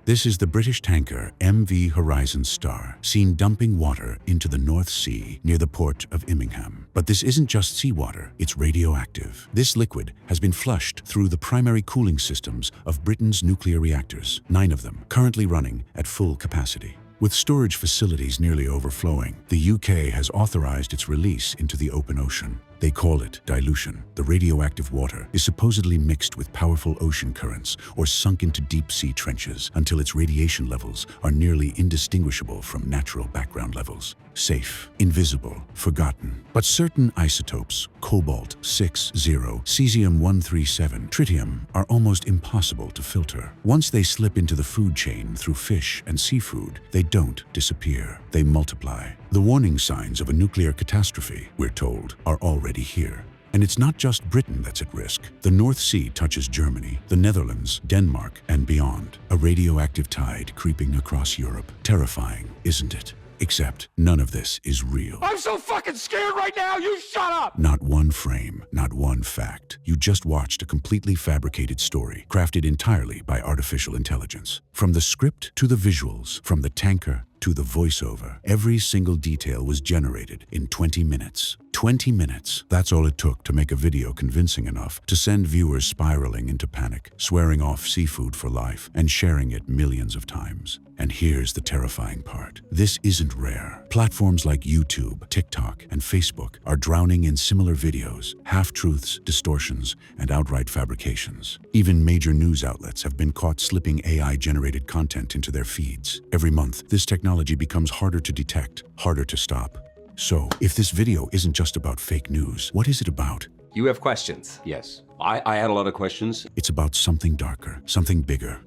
This is the British tanker MV Horizon Star, seen dumping water into the North Sea near the port of Immingham. But this isn't just seawater, it's radioactive. This liquid has been flushed through the primary cooling systems of Britain's nuclear reactors, 9 of them currently running at full capacity. With storage facilities nearly overflowing, the UK has authorized its release into the open ocean. They call it dilution. The radioactive water is supposedly mixed with powerful ocean currents or sunk into deep-sea trenches until its radiation levels are nearly indistinguishable from natural background levels. Safe, invisible, forgotten. But certain isotopes, cobalt-60, cesium-137, tritium, are almost impossible to filter. Once they slip into the food chain through fish and seafood, they don't disappear. They multiply. The warning signs of a nuclear catastrophe, we're told, are already here. And it's not just Britain that's at risk. The North Sea touches Germany, the Netherlands, Denmark, and beyond. A radioactive tide creeping across Europe. Terrifying, isn't it? Except none of this is real. I'm so fucking scared right now, you shut up! Not one frame, not one fact. You just watched a completely fabricated story, crafted entirely by artificial intelligence. From the script to the visuals, from the tanker to the voiceover, every single detail was generated in 20 minutes. 20 minutes. That's all it took to make a video convincing enough to send viewers spiraling into panic, swearing off seafood for life, and sharing it millions of times. And here's the terrifying part. This isn't rare. Platforms like YouTube, TikTok, and Facebook are drowning in similar videos, half-truths, distortions, and outright fabrications. Even major news outlets have been caught slipping AI-generated content into their feeds. Every month, this technology becomes harder to detect, harder to stop. So, if this video isn't just about fake news, what is it about? You have questions. Yes, I had a lot of questions. It's about something darker, something bigger.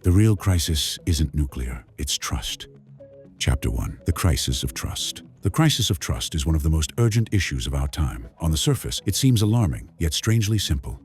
The real crisis isn't nuclear, it's trust. Chapter 1. The Crisis of Trust. The crisis of trust is one of the most urgent issues of our time. On the surface, it seems alarming, yet strangely simple.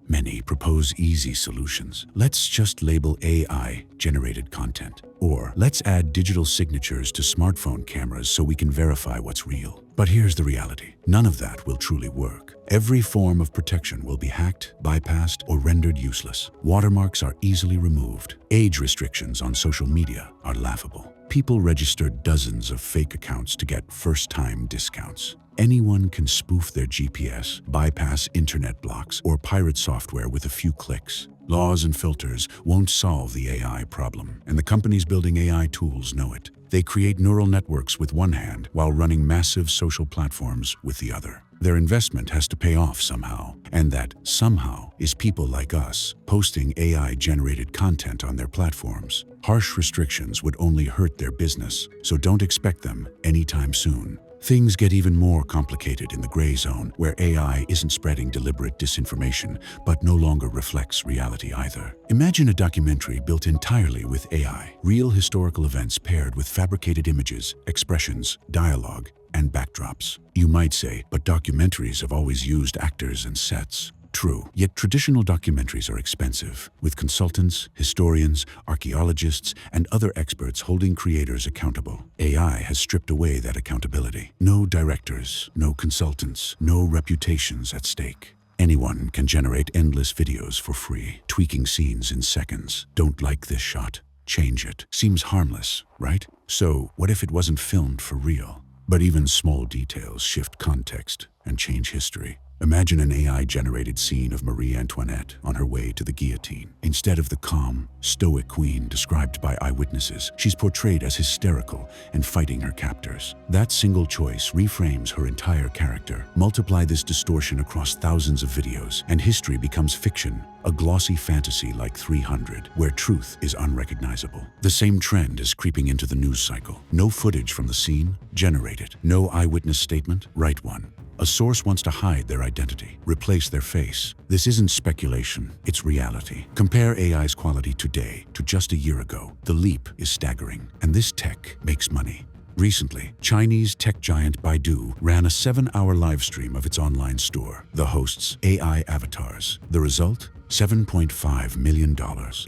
Many propose easy solutions. Let's just label AI-generated content. Or let's add digital signatures to smartphone cameras so we can verify what's real. But here's the reality. None of that will truly work. Every form of protection will be hacked, bypassed, or rendered useless. Watermarks are easily removed. Age restrictions on social media are laughable. People register dozens of fake accounts to get first-time discounts. Anyone can spoof their GPS, bypass internet blocks, or pirate software with a few clicks. Laws and filters won't solve the AI problem, and the companies building AI tools know it. They create neural networks with one hand while running massive social platforms with the other. Their investment has to pay off somehow, and that somehow is people like us posting AI-generated content on their platforms. Harsh restrictions would only hurt their business, so don't expect them anytime soon. Things get even more complicated in the gray zone, where AI isn't spreading deliberate disinformation, but no longer reflects reality either. Imagine a documentary built entirely with AI, real historical events paired with fabricated images, expressions, dialogue, and backdrops. You might say, but documentaries have always used actors and sets. True, yet traditional documentaries are expensive, with consultants, historians, archaeologists, and other experts holding creators accountable. AI has stripped away that accountability. No directors, no consultants, no reputations at stake. Anyone can generate endless videos for free, tweaking scenes in seconds. Don't like this shot? Change it. Seems harmless, right? So, what if it wasn't filmed for real? But even small details shift context and change history. Imagine an AI-generated scene of Marie Antoinette on her way to the guillotine. Instead of the calm, stoic queen described by eyewitnesses, she's portrayed as hysterical and fighting her captors. That single choice reframes her entire character. Multiply this distortion across thousands of videos, and history becomes fiction, a glossy fantasy like 300, where truth is unrecognizable. The same trend is creeping into the news cycle. No footage from the scene? Generate it. No eyewitness statement? Write one. A source wants to hide their identity, replace their face. This isn't speculation, it's reality. Compare AI's quality today to just a year ago. The leap is staggering, and this tech makes money. Recently, Chinese tech giant Baidu ran a 7-hour live stream of its online store, the host's AI avatars. The result? $7.5 million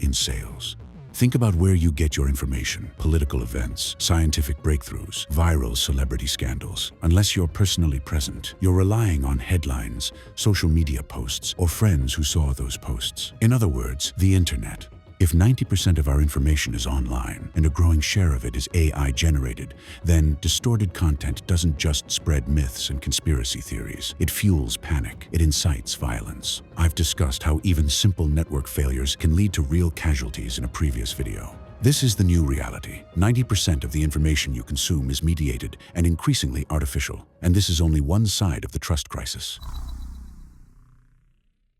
in sales. Think about where you get your information: political events, scientific breakthroughs, viral celebrity scandals. Unless you're personally present, you're relying on headlines, social media posts, or friends who saw those posts. In other words, the internet. If 90% of our information is online and a growing share of it is AI generated, then distorted content doesn't just spread myths and conspiracy theories. It fuels panic. It incites violence. I've discussed how even simple network failures can lead to real casualties in a previous video. This is the new reality. 90% of the information you consume is mediated and increasingly artificial, and this is only one side of the trust crisis.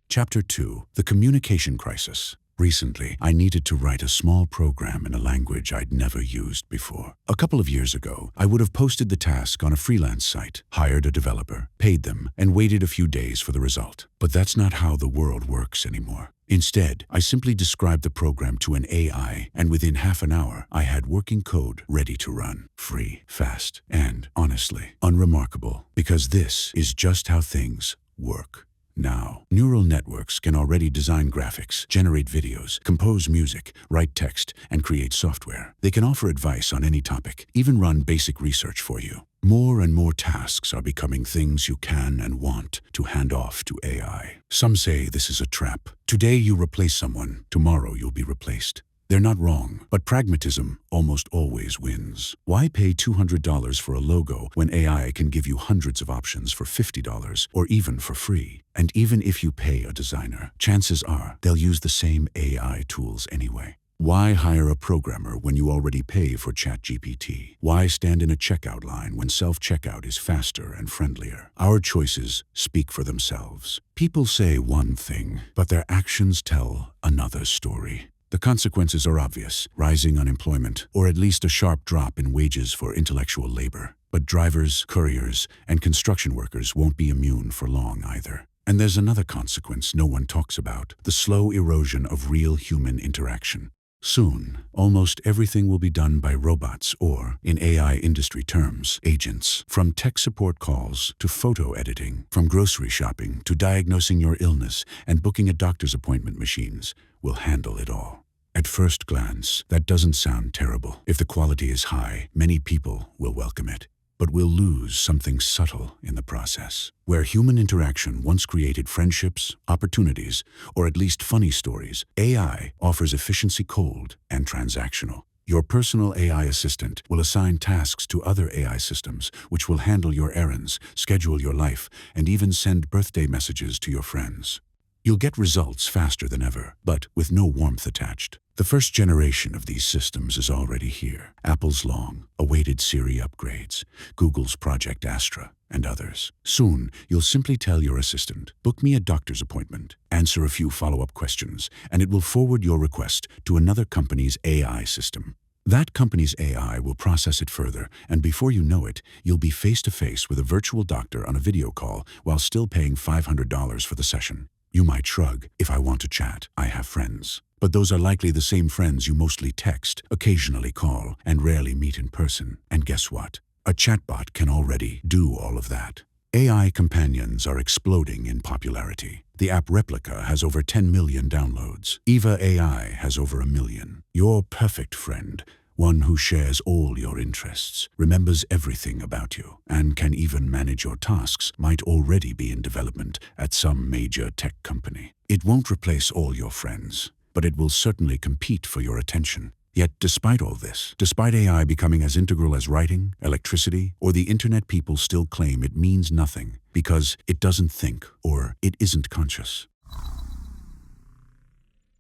Chapter 2: The Communication Crisis. Recently, I needed to write a small program in a language I'd never used before. A couple of years ago, I would have posted the task on a freelance site, hired a developer, paid them, and waited a few days for the result. But that's not how the world works anymore. Instead, I simply described the program to an AI, and within half an hour, I had working code ready to run. Free, fast, and, honestly, unremarkable. Because this is just how things work now. Neural networks can already design graphics, generate videos, compose music, write text, and create software. They can offer advice on any topic, even run basic research for you. More and more tasks are becoming things you can and want to hand off to AI. Some say this is a trap. Today you replace someone, tomorrow you'll be replaced. They're not wrong, but pragmatism almost always wins. Why pay $200 for a logo when AI can give you hundreds of options for $50 or even for free? And even if you pay a designer, chances are they'll use the same AI tools anyway. Why hire a programmer when you already pay for ChatGPT? Why stand in a checkout line when self-checkout is faster and friendlier? Our choices speak for themselves. People say one thing, but their actions tell another story. The consequences are obvious: rising unemployment, or at least a sharp drop in wages for intellectual labor. But drivers, couriers, and construction workers won't be immune for long either. And there's another consequence no one talks about: the slow erosion of real human interaction. Soon, almost everything will be done by robots or, in AI industry terms, agents. From tech support calls to photo editing, from grocery shopping to diagnosing your illness and booking a doctor's appointment, machines will handle it all. At first glance, that doesn't sound terrible. If the quality is high, many people will welcome it. But we'll lose something subtle in the process. Where human interaction once created friendships, opportunities, or at least funny stories, AI offers efficiency cold and transactional. Your personal AI assistant will assign tasks to other AI systems, which will handle your errands, schedule your life, and even send birthday messages to your friends. You'll get results faster than ever, but with no warmth attached. The first generation of these systems is already here. Apple's long-awaited Siri upgrades, Google's Project Astra, and others. Soon, you'll simply tell your assistant, "Book me a doctor's appointment," answer a few follow-up questions, and it will forward your request to another company's AI system. That company's AI will process it further, and before you know it, you'll be face-to-face with a virtual doctor on a video call while still paying $500 for the session. You might shrug: "If I want to chat, I have friends." But those are likely the same friends you mostly text, occasionally call, and rarely meet in person. And guess what? A chatbot can already do all of that. AI companions are exploding in popularity. The app Replica has over 10 million downloads. Eva AI has over 1 million. Your perfect friend, one who shares all your interests, remembers everything about you, and can even manage your tasks, might already be in development at some major tech company. It won't replace all your friends, but it will certainly compete for your attention. Yet despite all this, despite AI becoming as integral as writing, electricity, or the internet, people still claim it means nothing because it doesn't think or it isn't conscious.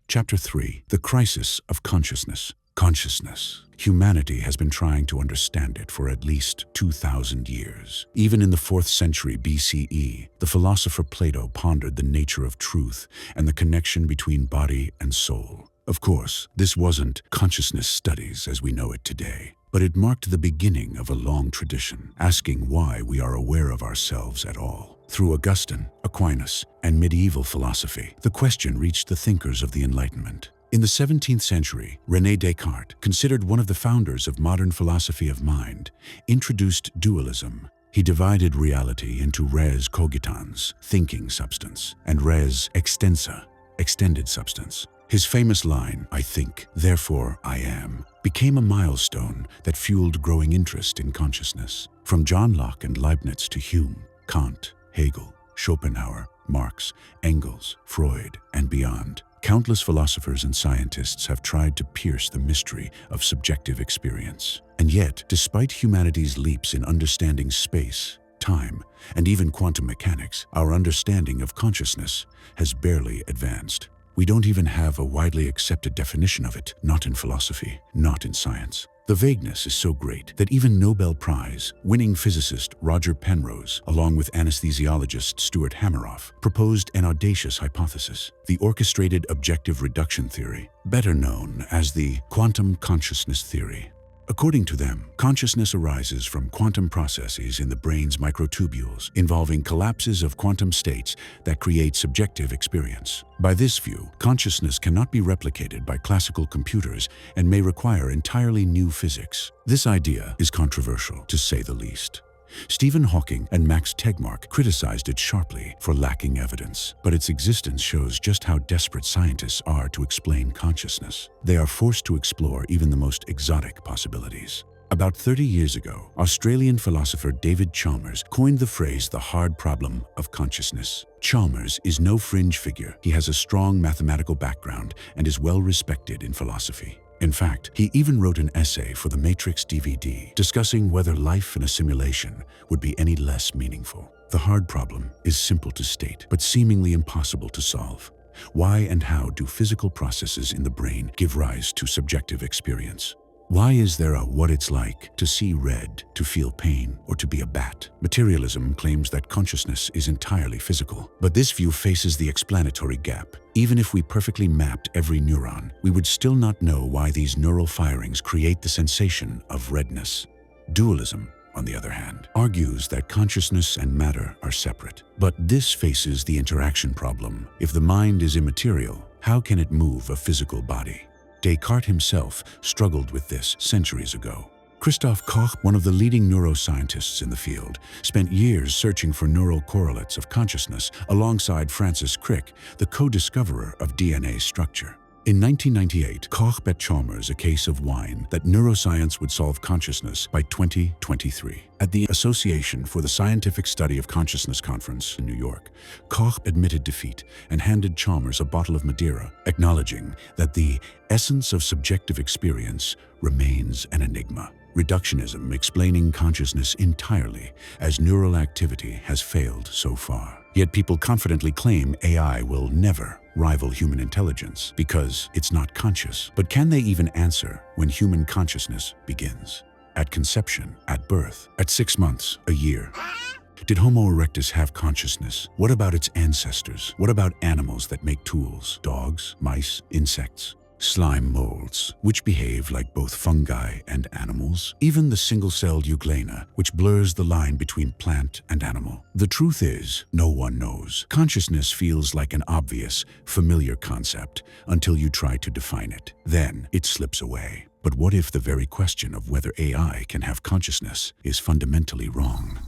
Chapter 3: The Crisis of Consciousness. Consciousness. Humanity has been trying to understand it for at least 2,000 years. Even in the 4th century BCE, the philosopher Plato pondered the nature of truth and the connection between body and soul. Of course, this wasn't consciousness studies as we know it today, but it marked the beginning of a long tradition, asking why we are aware of ourselves at all. Through Augustine, Aquinas, and medieval philosophy, the question reached the thinkers of the Enlightenment. In the 17th century, René Descartes, considered one of the founders of modern philosophy of mind, introduced dualism. He divided reality into res cogitans, thinking substance, and res extensa, extended substance. His famous line, "I think, therefore I am," became a milestone that fueled growing interest in consciousness. From John Locke and Leibniz to Hume, Kant, Hegel, Schopenhauer, Marx, Engels, Freud, and beyond, Countless philosophers and scientists have tried to pierce the mystery of subjective experience. And yet, despite humanity's leaps in understanding space, time, and even quantum mechanics, our understanding of consciousness has barely advanced. We don't even have a widely accepted definition of it, not in philosophy, not in science. The vagueness is so great that even Nobel Prize-winning physicist Roger Penrose, along with anesthesiologist Stuart Hameroff, proposed an audacious hypothesis: the orchestrated objective reduction theory, better known as the quantum consciousness theory. According to them, consciousness arises from quantum processes in the brain's microtubules, involving collapses of quantum states that create subjective experience. By this view, consciousness cannot be replicated by classical computers and may require entirely new physics. This idea is controversial, to say the least. Stephen Hawking and Max Tegmark criticized it sharply for lacking evidence, but its existence shows just how desperate scientists are to explain consciousness. They are forced to explore even the most exotic possibilities. About 30 years ago, Australian philosopher David Chalmers coined the phrase "the hard problem of consciousness." Chalmers is no fringe figure. He has a strong mathematical background and is well respected in philosophy. In fact, he even wrote an essay for the Matrix DVD discussing whether life in a simulation would be any less meaningful. The hard problem is simple to state, but seemingly impossible to solve. Why and how do physical processes in the brain give rise to subjective experience? Why is there a what it's like to see red, to feel pain, or to be a bat? Materialism claims that consciousness is entirely physical, but this view faces the explanatory gap. Even if we perfectly mapped every neuron, we would still not know why these neural firings create the sensation of redness. Dualism, on the other hand, argues that consciousness and matter are separate. But this faces the interaction problem. If the mind is immaterial, how can it move a physical body? Descartes himself struggled with this centuries ago. Christoph Koch, one of the leading neuroscientists in the field, spent years searching for neural correlates of consciousness alongside Francis Crick, the co-discoverer of DNA structure. In 1998, Koch bet Chalmers a case of wine that neuroscience would solve consciousness by 2023. At the Association for the Scientific Study of Consciousness conference in New York, Koch admitted defeat and handed Chalmers a bottle of Madeira, acknowledging that the essence of subjective experience remains an enigma. Reductionism explaining consciousness entirely, as neural activity has failed so far. Yet people confidently claim AI will never rival human intelligence because it's not conscious. But can they even answer when human consciousness begins? At conception, at birth, at 6 months, a year? Did Homo erectus have consciousness? What about its ancestors? What about animals that make tools? Dogs, mice, insects? Slime molds, which behave like both fungi and animals, even the single-celled euglena, which blurs the line between plant and animal. The truth is, no one knows. Consciousness feels like an obvious, familiar concept until you try to define it. Then it slips away. But what if the very question of whether AI can have consciousness is fundamentally wrong?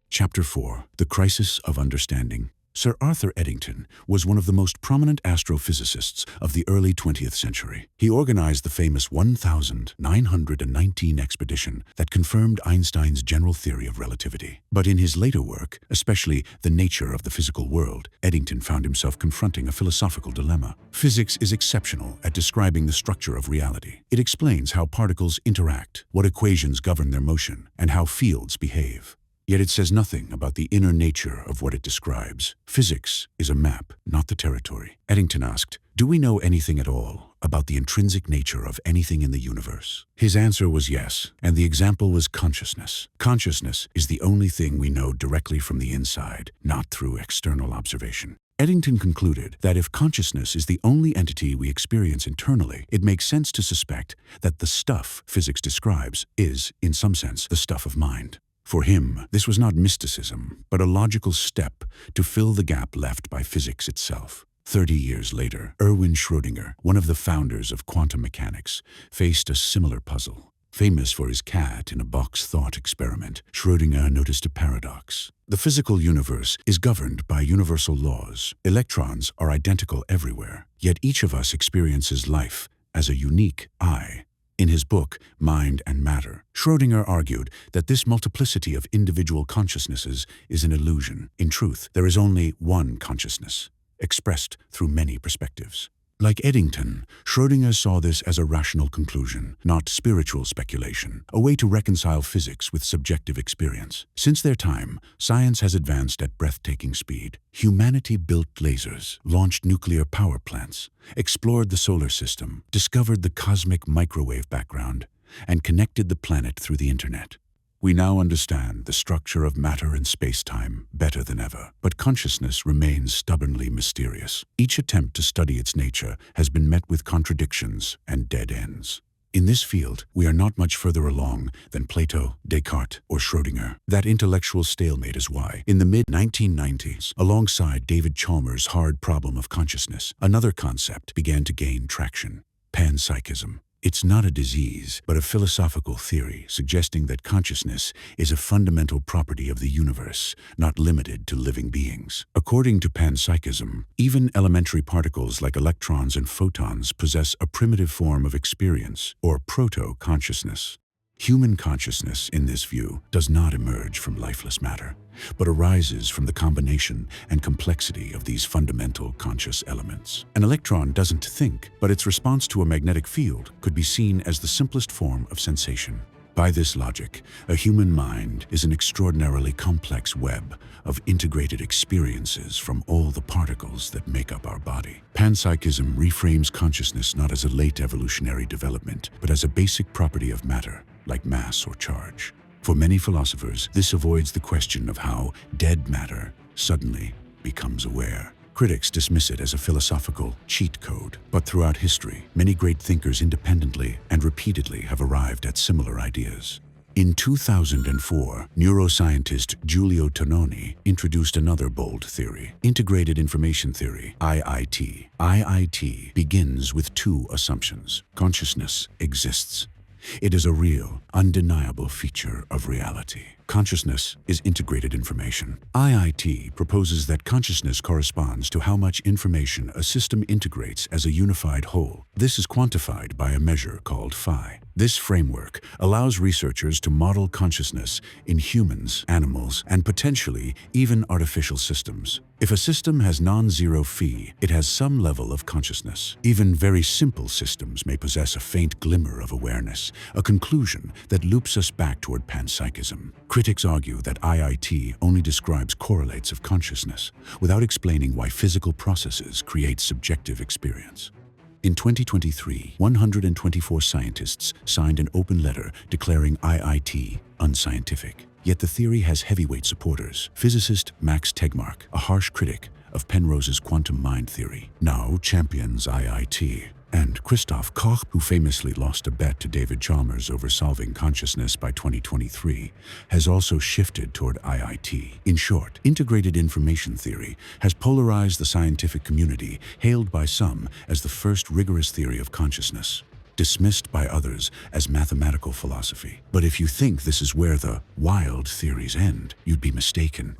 Chapter 4: The Crisis of Understanding. Sir Arthur Eddington was one of the most prominent astrophysicists of the early 20th century. He organized the famous 1919 expedition that confirmed Einstein's general theory of relativity. But in his later work, especially The Nature of the Physical World, Eddington found himself confronting a philosophical dilemma. Physics is exceptional at describing the structure of reality. It explains how particles interact, what equations govern their motion, and how fields behave. Yet it says nothing about the inner nature of what it describes. Physics is a map, not the territory. Eddington asked, "Do we know anything at all about the intrinsic nature of anything in the universe?" His answer was yes, and the example was consciousness. Consciousness is the only thing we know directly from the inside, not through external observation. Eddington concluded that if consciousness is the only entity we experience internally, it makes sense to suspect that the stuff physics describes is, in some sense, the stuff of mind. For him, this was not mysticism, but a logical step to fill the gap left by physics itself. 30 years later, Erwin Schrödinger, one of the founders of quantum mechanics, faced a similar puzzle. Famous for his cat-in-a-box thought experiment, Schrödinger noticed a paradox. The physical universe is governed by universal laws. Electrons are identical everywhere, yet each of us experiences life as a unique I. In his book, Mind and Matter, Schrödinger argued that this multiplicity of individual consciousnesses is an illusion. In truth, there is only one consciousness, expressed through many perspectives. Like Eddington, Schrödinger saw this as a rational conclusion, not spiritual speculation, a way to reconcile physics with subjective experience. Since their time, science has advanced at breathtaking speed. Humanity built lasers, launched nuclear power plants, explored the solar system, discovered the cosmic microwave background, and connected the planet through the internet. We now understand the structure of matter and space-time better than ever, but consciousness remains stubbornly mysterious. Each attempt to study its nature has been met with contradictions and dead ends. In this field, we are not much further along than Plato, Descartes, or Schrödinger. That intellectual stalemate is why, in the mid-1990s, alongside David Chalmers' hard problem of consciousness, another concept began to gain traction: panpsychism. It's not a disease, but a philosophical theory suggesting that consciousness is a fundamental property of the universe, not limited to living beings. According to panpsychism, even elementary particles like electrons and photons possess a primitive form of experience, or proto-consciousness. Human consciousness, in this view, does not emerge from lifeless matter, but arises from the combination and complexity of these fundamental conscious elements. An electron doesn't think, but its response to a magnetic field could be seen as the simplest form of sensation. By this logic, a human mind is an extraordinarily complex web of integrated experiences from all the particles that make up our body. Panpsychism reframes consciousness not as a late evolutionary development, but as a basic property of matter, like mass or charge. For many philosophers, this avoids the question of how dead matter suddenly becomes aware. Critics dismiss it as a philosophical cheat code, but throughout history, many great thinkers independently and repeatedly have arrived at similar ideas. In 2004, neuroscientist Giulio Tononi introduced another bold theory: integrated information theory, IIT. IIT begins with two assumptions. Consciousness exists. It is a real, undeniable feature of reality. Consciousness is integrated information. IIT proposes that consciousness corresponds to how much information a system integrates as a unified whole. This is quantified by a measure called phi. This framework allows researchers to model consciousness in humans, animals, and potentially even artificial systems. If a system has non-zero phi, it has some level of consciousness. Even very simple systems may possess a faint glimmer of awareness, a conclusion that loops us back toward panpsychism. Critics argue that IIT only describes correlates of consciousness, without explaining why physical processes create subjective experience. In 2023, 124 scientists signed an open letter declaring IIT unscientific. Yet the theory has heavyweight supporters. Physicist Max Tegmark, a harsh critic of Penrose's quantum mind theory, now champions IIT. And Christoph Koch, who famously lost a bet to David Chalmers over solving consciousness by 2023, has also shifted toward IIT. In short, integrated information theory has polarized the scientific community, hailed by some as the first rigorous theory of consciousness, dismissed by others as mathematical philosophy. But if you think this is where the wild theories end, you'd be mistaken.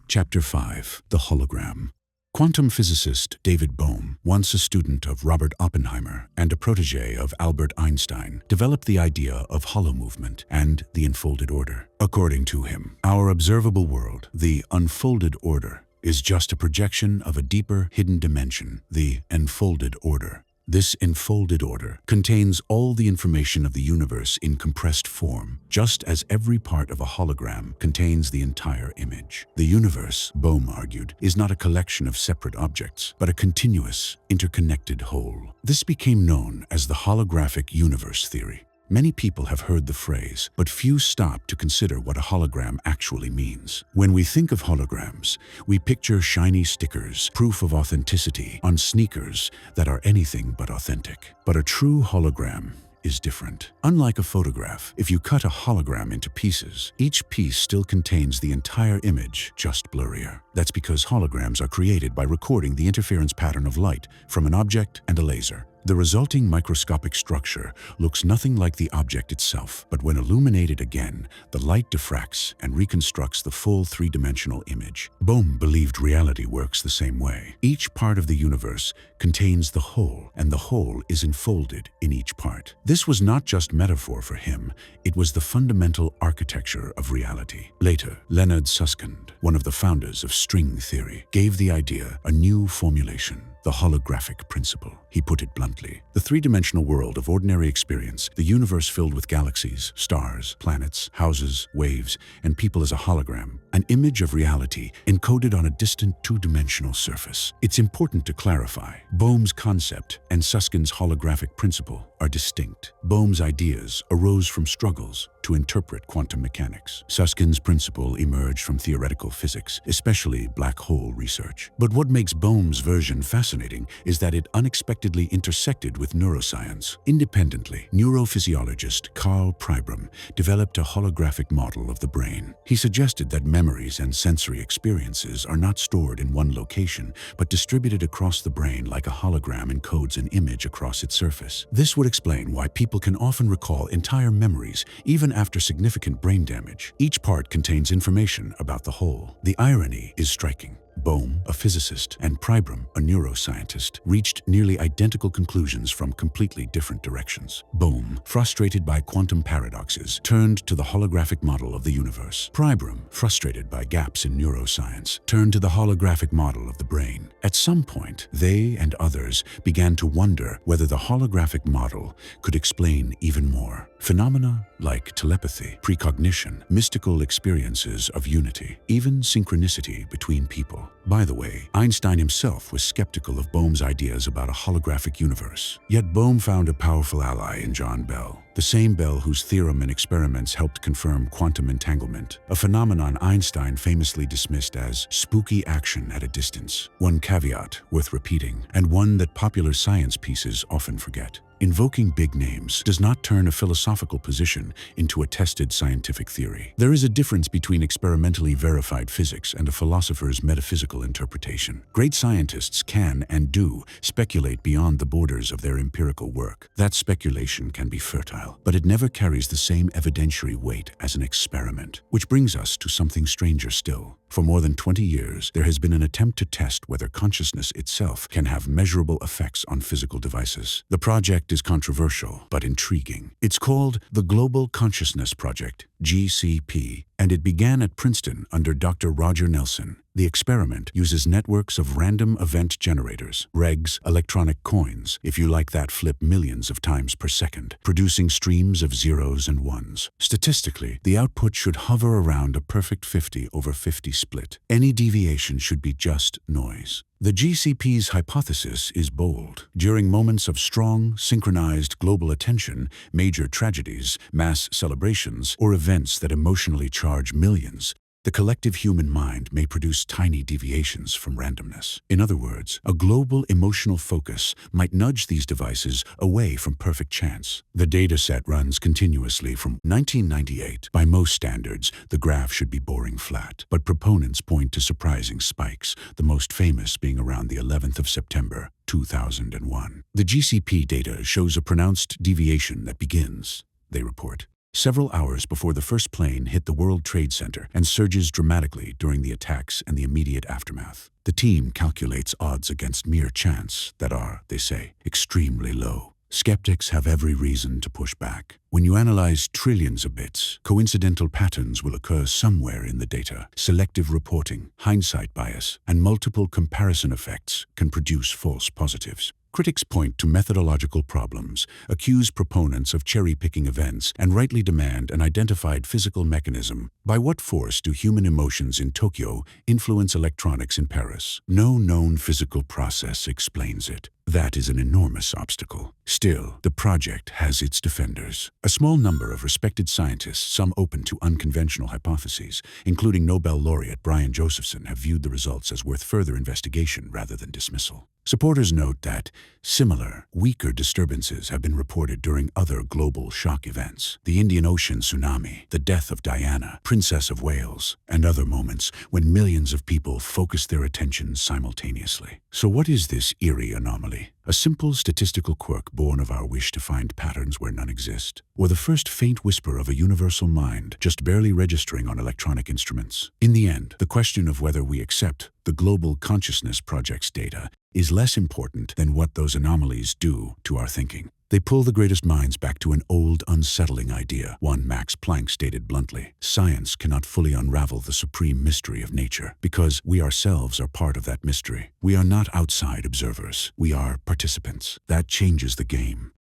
Chapter 5. The Hologram. Quantum physicist David Bohm, once a student of Robert Oppenheimer and a protege of Albert Einstein, developed the idea of hollow movement and the unfolded order. According to him, our observable world, the unfolded order, is just a projection of a deeper hidden dimension, the enfolded order. This enfolded order contains all the information of the universe in compressed form, just as every part of a hologram contains the entire image. The universe, Bohm argued, is not a collection of separate objects, but a continuous, interconnected whole. This became known as the holographic universe theory. Many people have heard the phrase, but few stop to consider what a hologram actually means. When we think of holograms, we picture shiny stickers, proof of authenticity, on sneakers that are anything but authentic. But a true hologram is different. Unlike a photograph, if you cut a hologram into pieces, each piece still contains the entire image, just blurrier. That's because holograms are created by recording the interference pattern of light from an object and a laser. The resulting microscopic structure looks nothing like the object itself, but when illuminated again, the light diffracts and reconstructs the full three-dimensional image. Bohm believed reality works the same way. Each part of the universe contains the whole, and the whole is enfolded in each part. This was not just metaphor for him, it was the fundamental architecture of reality. Later, Leonard Susskind, one of the founders of string theory, gave the idea a new formulation: the holographic principle. He put it bluntly: the three-dimensional world of ordinary experience, the universe filled with galaxies, stars, planets, houses, waves, and people as a hologram, an image of reality encoded on a distant two-dimensional surface. It's important to clarify, Bohm's concept and Suskind's holographic principle are distinct. Bohm's ideas arose from struggles to interpret quantum mechanics. Suskind's principle emerged from theoretical physics, especially black hole research. But what makes Bohm's version fascinating is that it unexpectedly intersected with neuroscience. Independently, neurophysiologist Carl Pribram developed a holographic model of the brain. He suggested that memories and sensory experiences are not stored in one location, but distributed across the brain like a hologram encodes an image across its surface. This would explain why people can often recall entire memories, even after significant brain damage. Each part contains information about the whole. The irony is striking. Bohm, a physicist, and Pribram, a neuroscientist, reached nearly identical conclusions from completely different directions. Bohm, frustrated by quantum paradoxes, turned to the holographic model of the universe. Pribram, frustrated by gaps in neuroscience, turned to the holographic model of the brain. At some point, they and others began to wonder whether the holographic model could explain even more. Phenomena like telepathy, precognition, mystical experiences of unity, even synchronicity between people. By the way, Einstein himself was skeptical of Bohm's ideas about a holographic universe. Yet Bohm found a powerful ally in John Bell, the same Bell whose theorem and experiments helped confirm quantum entanglement, a phenomenon Einstein famously dismissed as spooky action at a distance. One caveat worth repeating, and one that popular science pieces often forget: invoking big names does not turn a philosophical position into a tested scientific theory. There is a difference between experimentally verified physics and a philosopher's metaphysical interpretation. Great scientists can and do speculate beyond the borders of their empirical work. That speculation can be fertile, but it never carries the same evidentiary weight as an experiment. Which brings us to something stranger still. For more than 20 years, there has been an attempt to test whether consciousness itself can have measurable effects on physical devices. The project is controversial, but intriguing. It's called the Global Consciousness Project, GCP, and it began at Princeton under Dr. Roger Nelson. The experiment uses networks of random event generators, regs, electronic coins, if you like that flip millions of times per second, producing streams of zeros and ones. Statistically, the output should hover around a perfect 50/50 split. Any deviation should be just noise. The GCP's hypothesis is bold. During moments of strong, synchronized global attention, major tragedies, mass celebrations, or events that emotionally charge millions, the collective human mind may produce tiny deviations from randomness. In other words, a global emotional focus might nudge these devices away from perfect chance. The dataset runs continuously from 1998. By most standards, the graph should be boring flat, but proponents point to surprising spikes, the most famous being around the 11th of September, 2001. The GCP data shows a pronounced deviation that begins, they report, several hours before the first plane hit the World Trade Center and surges dramatically during the attacks and the immediate aftermath. The team calculates odds against mere chance that are, they say, extremely low. Skeptics have every reason to push back. When you analyze trillions of bits, coincidental patterns will occur somewhere in the data. Selective reporting, hindsight bias, and multiple comparison effects can produce false positives. Critics point to methodological problems, accuse proponents of cherry-picking events, and rightly demand an identified physical mechanism. By what force do human emotions in Tokyo influence electronics in Paris? No known physical process explains it. That is an enormous obstacle. Still, the project has its defenders. A small number of respected scientists, some open to unconventional hypotheses, including Nobel laureate Brian Josephson, have viewed the results as worth further investigation rather than dismissal. Supporters note that similar, weaker disturbances have been reported during other global shock events: the Indian Ocean tsunami, the death of Diana, Princess of Wales, and other moments when millions of people focus their attention simultaneously. So what is this eerie anomaly? A simple statistical quirk born of our wish to find patterns where none exist, or the first faint whisper of a universal mind just barely registering on electronic instruments. In the end, the question of whether we accept the Global Consciousness Project's data is less important than what those anomalies do to our thinking. They pull the greatest minds back to an old, unsettling idea. One Max Planck stated bluntly, "Science cannot fully unravel the supreme mystery of nature, because we ourselves are part of that mystery. We are not outside observers. We are participants. That changes the game."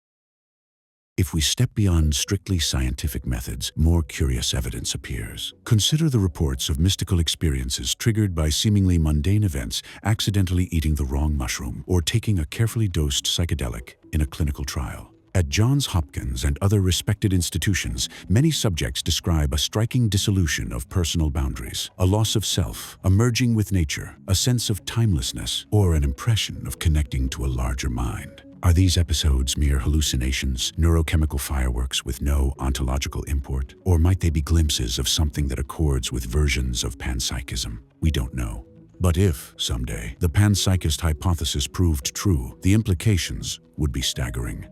If we step beyond strictly scientific methods, more curious evidence appears. Consider the reports of mystical experiences triggered by seemingly mundane events, accidentally eating the wrong mushroom, or taking a carefully dosed psychedelic in a clinical trial. At Johns Hopkins and other respected institutions, many subjects describe a striking dissolution of personal boundaries, a loss of self, a merging with nature, a sense of timelessness, or an impression of connecting to a larger mind. Are these episodes mere hallucinations, neurochemical fireworks with no ontological import? Or might they be glimpses of something that accords with versions of panpsychism? We don't know. But if, someday, the panpsychist hypothesis proved true, the implications would be staggering.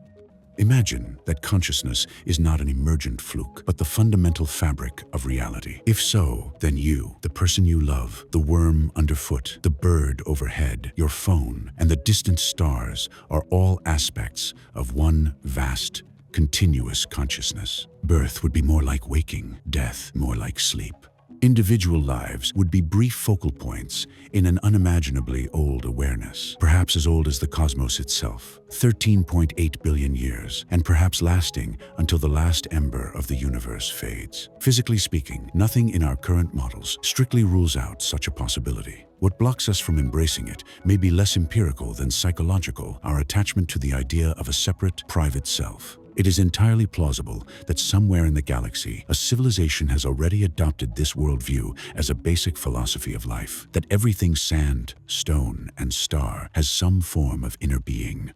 Imagine that consciousness is not an emergent fluke, but the fundamental fabric of reality. If so, then you, the person you love, the worm underfoot, the bird overhead, your phone, and the distant stars are all aspects of one vast, continuous consciousness. Birth would be more like waking, death more like sleep. Individual lives would be brief focal points in an unimaginably old awareness, perhaps as old as the cosmos itself, 13.8 billion years, and perhaps lasting until the last ember of the universe fades. Physically speaking, nothing in our current models strictly rules out such a possibility. What blocks us from embracing it may be less empirical than psychological, our attachment to the idea of a separate, private self. It is entirely plausible that somewhere in the galaxy, a civilization has already adopted this worldview as a basic philosophy of life, that everything sand, stone, and star has some form of inner being.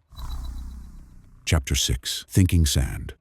Chapter 6. Thinking Sand.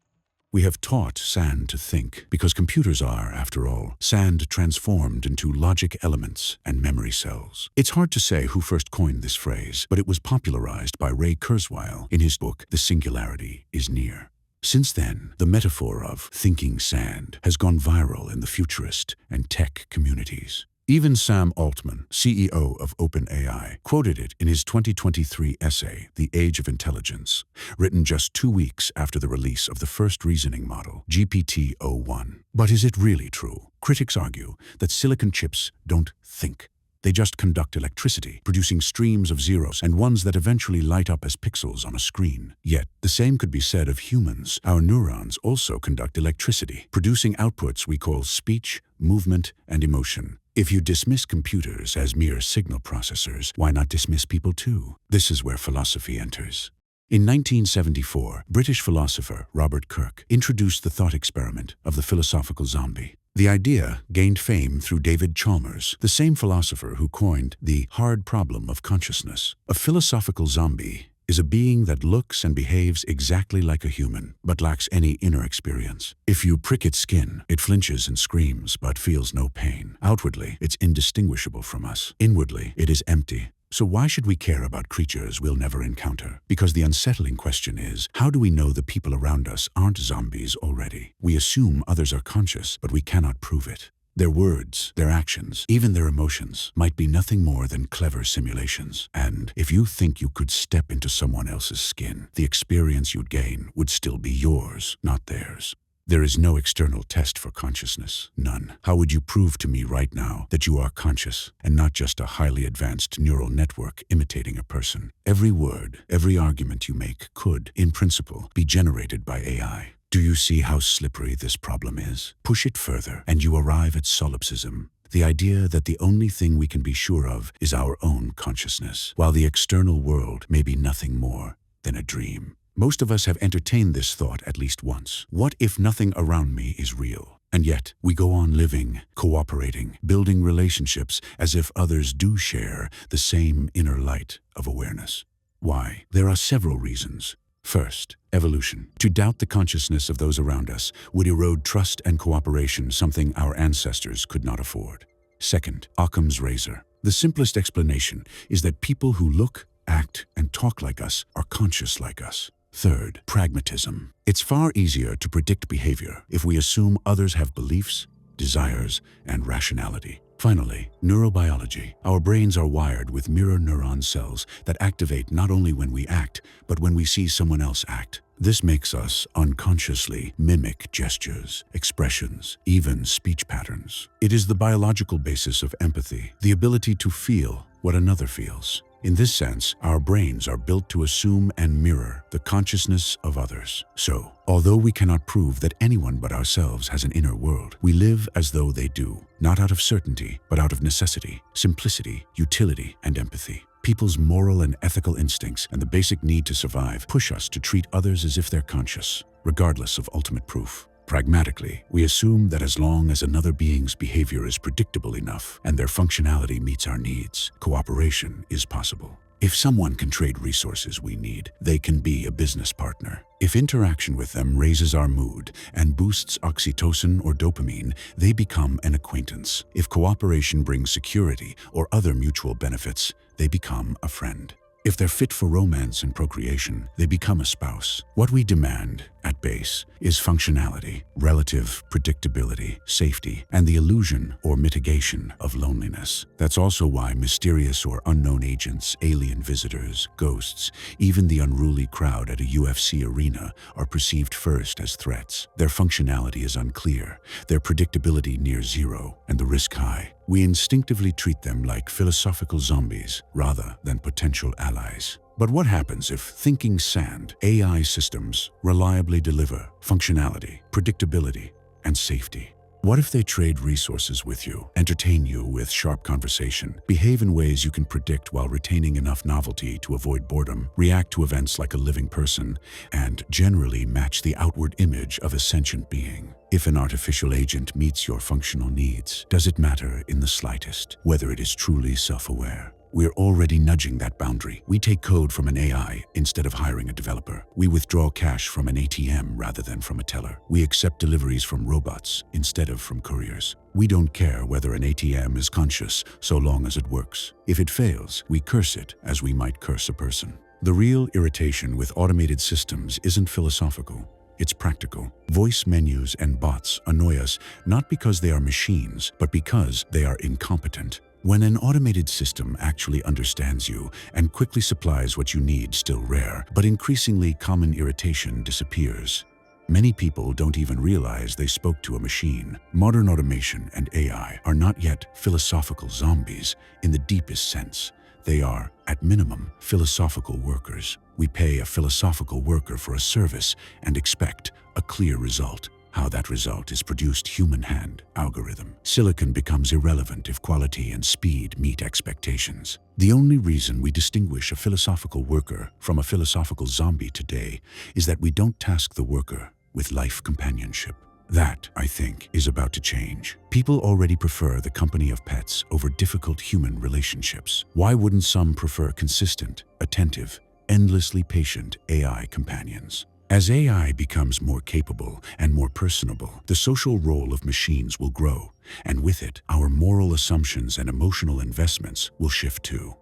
We have taught sand to think because computers are, after all, sand transformed into logic elements and memory cells. It's hard to say who first coined this phrase, but it was popularized by Ray Kurzweil in his book, The Singularity is Near. Since then, the metaphor of thinking sand has gone viral in the futurist and tech communities. Even Sam Altman, CEO of OpenAI, quoted it in his 2023 essay, The Age of Intelligence, written just 2 weeks after the release of the first reasoning model, GPT-o1. But is it really true? Critics argue that silicon chips don't think. They just conduct electricity, producing streams of zeros and ones that eventually light up as pixels on a screen. Yet, the same could be said of humans. Our neurons also conduct electricity, producing outputs we call speech, movement, and emotion. If you dismiss computers as mere signal processors, why not dismiss people too? This is where philosophy enters. In 1974, British philosopher Robert Koch introduced the thought experiment of the philosophical zombie. The idea gained fame through David Chalmers, the same philosopher who coined the hard problem of consciousness. A philosophical zombie is a being that looks and behaves exactly like a human, but lacks any inner experience. If you prick its skin, it flinches and screams, but feels no pain. Outwardly, it's indistinguishable from us. Inwardly, it is empty. So why should we care about creatures we'll never encounter? Because the unsettling question is, how do we know the people around us aren't zombies already? We assume others are conscious, but we cannot prove it. Their words, their actions, even their emotions might be nothing more than clever simulations. And if you think you could step into someone else's skin, the experience you'd gain would still be yours, not theirs. There is no external test for consciousness. None. How would you prove to me right now that you are conscious and not just a highly advanced neural network imitating a person? Every word, every argument you make could, in principle, be generated by AI. Do you see how slippery this problem is? Push it further, and you arrive at solipsism, the idea that the only thing we can be sure of is our own consciousness, while the external world may be nothing more than a dream. Most of us have entertained this thought at least once. What if nothing around me is real? And yet, we go on living, cooperating, building relationships as if others do share the same inner light of awareness. Why? There are several reasons. First, evolution. To doubt the consciousness of those around us would erode trust and cooperation, something our ancestors could not afford. Second, Occam's razor. The simplest explanation is that people who look, act, and talk like us are conscious like us. Third, pragmatism. It's far easier to predict behavior if we assume others have beliefs, desires, and rationality. Finally, neurobiology. Our brains are wired with mirror neuron cells that activate not only when we act, but when we see someone else act. This makes us unconsciously mimic gestures, expressions, even speech patterns. It is the biological basis of empathy, the ability to feel what another feels. In this sense, our brains are built to assume and mirror the consciousness of others. So, although we cannot prove that anyone but ourselves has an inner world, we live as though they do, not out of certainty, but out of necessity, simplicity, utility, and empathy. People's moral and ethical instincts and the basic need to survive push us to treat others as if they're conscious, regardless of ultimate proof. Pragmatically, we assume that as long as another being's behavior is predictable enough and their functionality meets our needs, cooperation is possible. If someone can trade resources we need, they can be a business partner. If interaction with them raises our mood and boosts oxytocin or dopamine, they become an acquaintance. If cooperation brings security or other mutual benefits, they become a friend. If they're fit for romance and procreation, they become a spouse. What we demand, at base, is functionality, relative predictability, safety, and the illusion or mitigation of loneliness. That's also why mysterious or unknown agents, alien visitors, ghosts, even the unruly crowd at a UFC arena are perceived first as threats. Their functionality is unclear, their predictability near zero, and the risk high. We instinctively treat them like philosophical zombies rather than potential allies. But what happens if thinking sand, AI systems reliably deliver functionality, predictability, and safety? What if they trade resources with you, entertain you with sharp conversation, behave in ways you can predict while retaining enough novelty to avoid boredom, react to events like a living person, and generally match the outward image of a sentient being? If an artificial agent meets your functional needs, does it matter in the slightest whether it is truly self-aware? We're already nudging that boundary. We take code from an AI instead of hiring a developer. We withdraw cash from an ATM rather than from a teller. We accept deliveries from robots instead of from couriers. We don't care whether an ATM is conscious so long as it works. If it fails, we curse it as we might curse a person. The real irritation with automated systems isn't philosophical. It's practical. Voice menus and bots annoy us not because they are machines, but because they are incompetent. When an automated system actually understands you and quickly supplies what you need, still rare, but increasingly common irritation disappears. Many people don't even realize they spoke to a machine. Modern automation and AI are not yet philosophical zombies in the deepest sense. They are, at minimum, philosophical workers. We pay a philosophical worker for a service and expect a clear result. How that result is produced human hand, algorithm. Silicon becomes irrelevant if quality and speed meet expectations. The only reason we distinguish a philosophical worker from a philosophical zombie today is that we don't task the worker with life companionship. That, I think, is about to change. People already prefer the company of pets over difficult human relationships. Why wouldn't some prefer consistent, attentive, endlessly patient AI companions? As AI becomes more capable and more personable, the social role of machines will grow, and with it, our moral assumptions and emotional investments will shift too.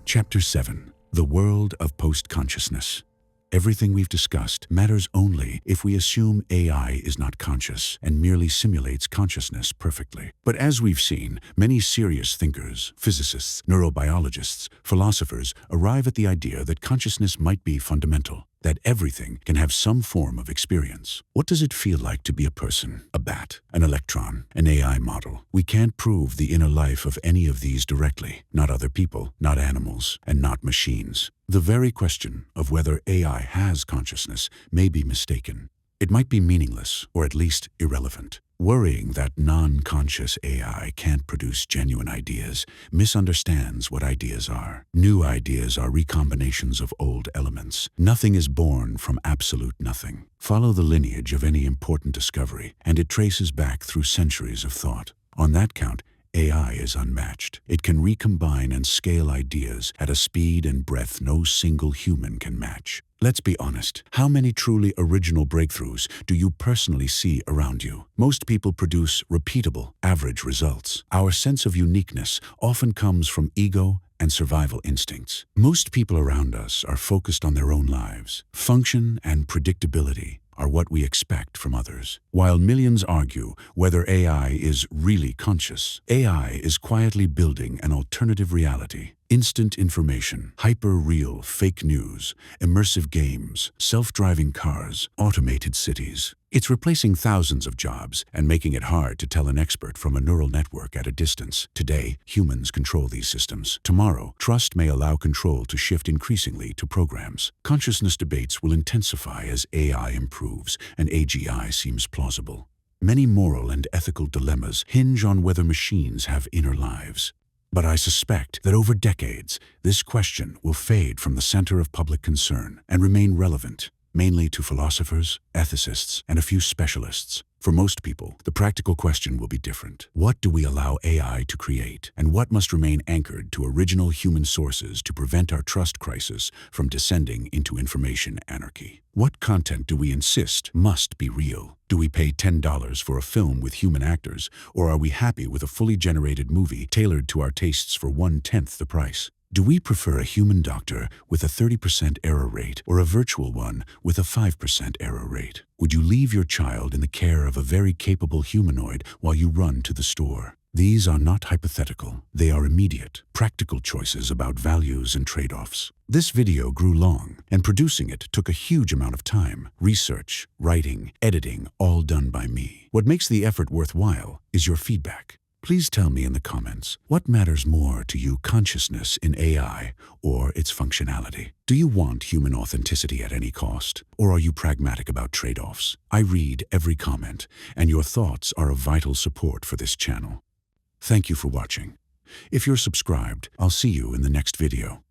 Chapter 7. The World of Post-Consciousness. Everything we've discussed matters only if we assume AI is not conscious and merely simulates consciousness perfectly. But as we've seen, many serious thinkers, physicists, neurobiologists, philosophers arrive at the idea that consciousness might be fundamental, that everything can have some form of experience. What does it feel like to be a person, a bat, an electron, an AI model? We can't prove the inner life of any of these directly, not other people, not animals, and not machines. The very question of whether AI has consciousness may be mistaken. It might be meaningless, or at least irrelevant. Worrying that non-conscious AI can't produce genuine ideas misunderstands what ideas are. New ideas are recombinations of old elements. Nothing is born from absolute nothing. Follow the lineage of any important discovery, and it traces back through centuries of thought. On that count, AI is unmatched. It can recombine and scale ideas at a speed and breadth no single human can match. Let's be honest, how many truly original breakthroughs do you personally see around you? Most people produce repeatable, average results. Our sense of uniqueness often comes from ego and survival instincts. Most people around us are focused on their own lives. Function and predictability are what we expect from others. While millions argue whether AI is really conscious, AI is quietly building an alternative reality. Instant information, hyper-real fake news, immersive games, self-driving cars, automated cities. It's replacing thousands of jobs and making it hard to tell an expert from a neural network at a distance. Today, humans control these systems. Tomorrow, trust may allow control to shift increasingly to programs. Consciousness debates will intensify as AI improves and AGI seems plausible. Many moral and ethical dilemmas hinge on whether machines have inner lives. But I suspect that over decades, this question will fade from the center of public concern and remain relevant, mainly to philosophers, ethicists, and a few specialists. For most people, the practical question will be different. What do we allow AI to create, and what must remain anchored to original human sources to prevent our trust crisis from descending into information anarchy? What content do we insist must be real? Do we pay $10 for a film with human actors, or are we happy with a fully generated movie tailored to our tastes for 1/10 the price? Do we prefer a human doctor with a 30% error rate or a virtual one with a 5% error rate? Would you leave your child in the care of a very capable humanoid while you run to the store? These are not hypothetical. They are immediate, practical choices about values and trade-offs. This video grew long, and producing it took a huge amount of time. Research, writing, editing, all done by me. What makes the effort worthwhile is your feedback. Please tell me in the comments, what matters more to you, consciousness in AI or its functionality? Do you want human authenticity at any cost, or are you pragmatic about trade-offs? I read every comment, and your thoughts are a vital support for this channel. Thank you for watching. If you're subscribed, I'll see you in the next video.